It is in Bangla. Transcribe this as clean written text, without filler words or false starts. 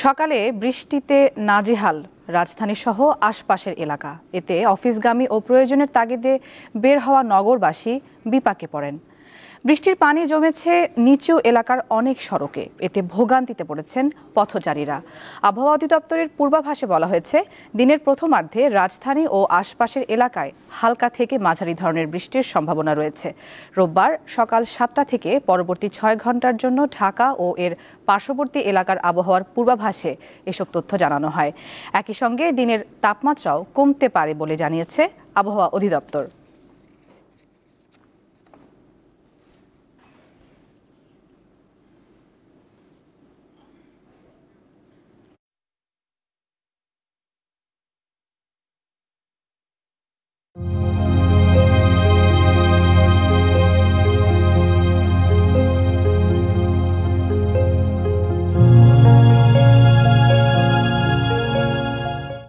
সকালে বৃষ্টিতে নাজেহাল রাজধানী সহ আশপাশের এলাকা। এতে অফিসগামী ও প্রয়োজনের তাগিদে বের হওয়া নগরবাসী বিপাকে পড়েন। বৃষ্টির পানি জমেছে নিচু এলাকার অনেক সড়কে। এতে ভোগান্তিতে পড়েছেন পথচারীরা। আবহাওয়া অধিদপ্তরের পূর্বাভাসে বলা হয়েছে, দিনের প্রথমার্ধে রাজধানী ও আশপাশের এলাকায় হালকা থেকে মাঝারি ধরনের বৃষ্টির সম্ভাবনা রয়েছে। রোববার সকাল 7টা থেকে পরবর্তী 6 ঘন্টার জন্য ঢাকা ও এর পার্শ্ববর্তী এলাকার আবহাওয়ার পূর্বাভাসে এসব তথ্য জানানো হয়। একই সঙ্গে দিনের তাপমাত্রাও কমতে পারে বলে জানিয়েছে আবহাওয়া অধিদপ্তর।